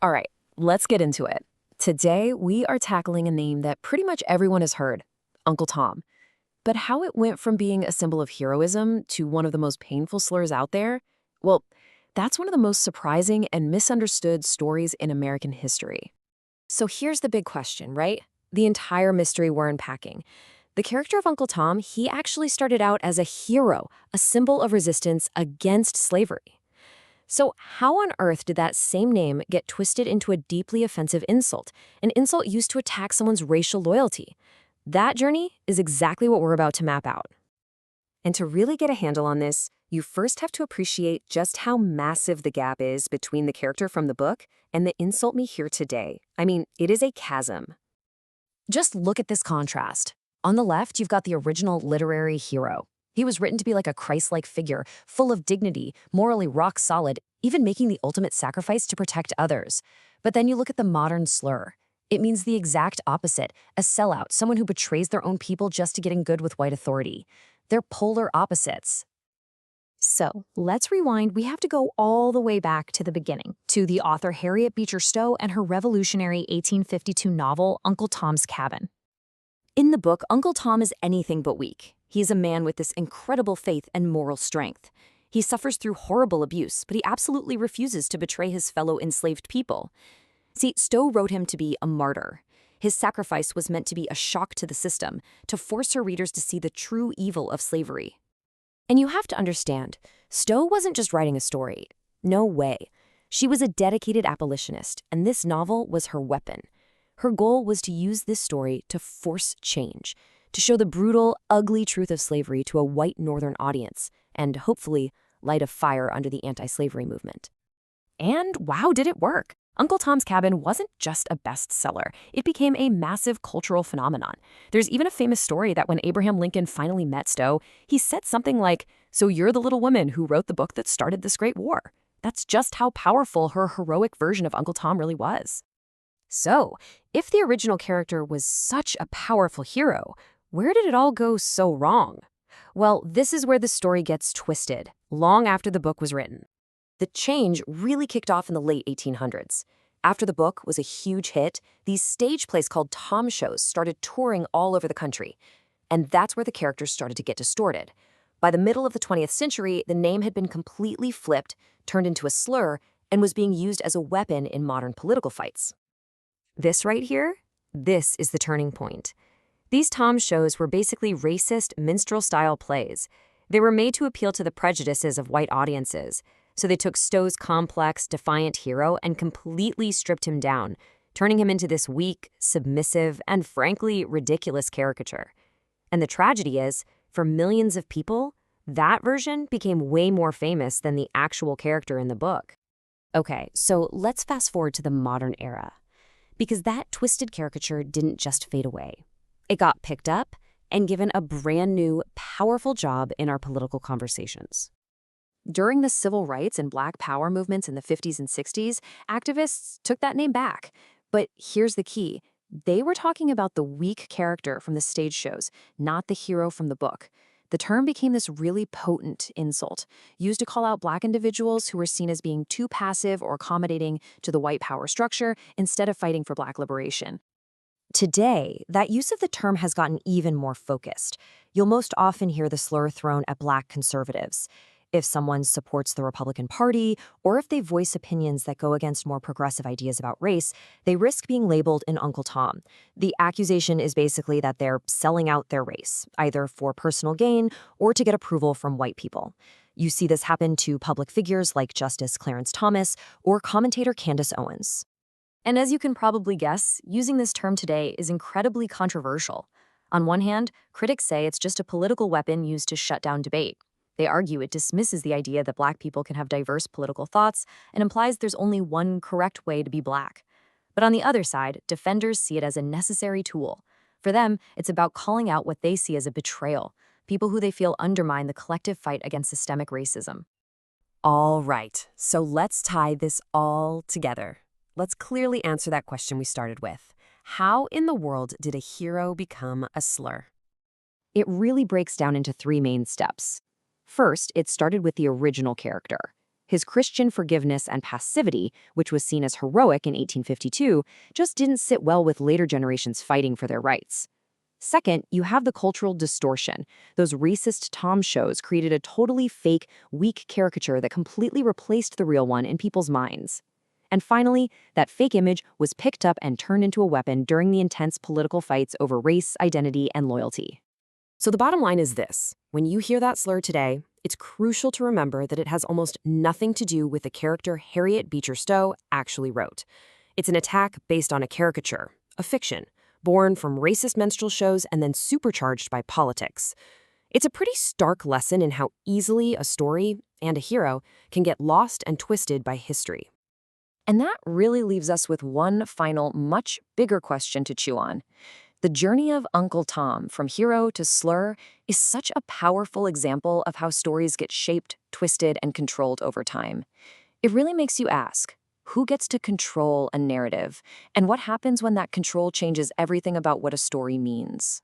All right, let's get into it. Today, we are tackling a name that pretty much everyone has heard, Uncle Tom. But how it went from being a symbol of heroism to one of the most painful slurs out there, well, that's one of the most surprising and misunderstood stories in American history. So here's the big question, right? The entire mystery we're unpacking. The character of Uncle Tom, he actually started out as a hero, a symbol of resistance against slavery. So, how on earth did that same name get twisted into a deeply offensive insult, an insult used to attack someone's racial loyalty? That journey is exactly what we're about to map out. And to really get a handle on this, you first have to appreciate just how massive the gap is between the character from the book and the insult me here today. I mean, it is a chasm. Just look at this contrast. On the left, you've got the original literary hero. He was written to be like a Christ-like figure, full of dignity, morally rock solid, even making the ultimate sacrifice to protect others. But then you look at the modern slur. It means the exact opposite, a sellout, someone who betrays their own people just to get in good with white authority. They're polar opposites. So, let's rewind. We have to go all the way back to the beginning, to the author Harriet Beecher Stowe and her revolutionary 1852 novel, Uncle Tom's Cabin. In the book, Uncle Tom is anything but weak. He's a man with this incredible faith and moral strength. He suffers through horrible abuse, but he absolutely refuses to betray his fellow enslaved people. See, Stowe wrote him to be a martyr. His sacrifice was meant to be a shock to the system, to force her readers to see the true evil of slavery. And you have to understand, Stowe wasn't just writing a story. No way. She was a dedicated abolitionist, and this novel was her weapon. Her goal was to use this story to force change, to show the brutal, ugly truth of slavery to a white Northern audience, and hopefully light a fire under the anti-slavery movement. And wow, did it work! Uncle Tom's Cabin wasn't just a bestseller. It became a massive cultural phenomenon. There's even a famous story that when Abraham Lincoln finally met Stowe, he said something like, "So you're the little woman who wrote the book that started this great war." That's just how powerful her heroic version of Uncle Tom really was. So, if the original character was such a powerful hero, where did it all go so wrong? Well, this is where the story gets twisted, long after the book was written. The change really kicked off in the late 1800s. After the book was a huge hit, these stage plays called Tom shows started touring all over the country. And that's where the characters started to get distorted. By the middle of the 20th century, the name had been completely flipped, turned into a slur, and was being used as a weapon in modern political fights. This right here, this is the turning point. These Tom shows were basically racist, minstrel-style plays. They were made to appeal to the prejudices of white audiences. So they took Stowe's complex, defiant hero and completely stripped him down, turning him into this weak, submissive, and frankly ridiculous caricature. And the tragedy is, for millions of people, that version became way more famous than the actual character in the book. Okay, so let's fast forward to the modern era. Because that twisted caricature didn't just fade away. It got picked up and given a brand new, powerful job in our political conversations. During the civil rights and Black Power movements in the 50s and 60s, activists took that name back. But here's the key. They were talking about the weak character from the stage shows, not the hero from the book. The term became this really potent insult, used to call out Black individuals who were seen as being too passive or accommodating to the white power structure instead of fighting for Black liberation. Today, that use of the term has gotten even more focused. You'll most often hear the slur thrown at Black conservatives. If someone supports the Republican Party, or if they voice opinions that go against more progressive ideas about race, they risk being labeled an Uncle Tom. The accusation is basically that they're selling out their race, either for personal gain or to get approval from white people. You see this happen to public figures like Justice Clarence Thomas or commentator Candace Owens. And as you can probably guess, using this term today is incredibly controversial. On one hand, critics say it's just a political weapon used to shut down debate. They argue it dismisses the idea that Black people can have diverse political thoughts and implies there's only one correct way to be Black. But on the other side, defenders see it as a necessary tool. For them, it's about calling out what they see as a betrayal, people who they feel undermine the collective fight against systemic racism. All right, so let's tie this all together. Let's clearly answer that question we started with. How in the world did a hero become a slur? It really breaks down into three main steps. First, it started with the original character. His Christian forgiveness and passivity, which was seen as heroic in 1852, just didn't sit well with later generations fighting for their rights. Second, you have the cultural distortion. Those racist Tom shows created a totally fake, weak caricature that completely replaced the real one in people's minds. And finally, that fake image was picked up and turned into a weapon during the intense political fights over race, identity, and loyalty. So the bottom line is this. When you hear that slur today, it's crucial to remember that it has almost nothing to do with the character Harriet Beecher Stowe actually wrote. It's an attack based on a caricature, a fiction, born from racist minstrel shows and then supercharged by politics. It's a pretty stark lesson in how easily a story and a hero can get lost and twisted by history. And that really leaves us with one final, much bigger question to chew on. The journey of Uncle Tom from hero to slur is such a powerful example of how stories get shaped, twisted, and controlled over time. It really makes you ask, who gets to control a narrative, and what happens when that control changes everything about what a story means?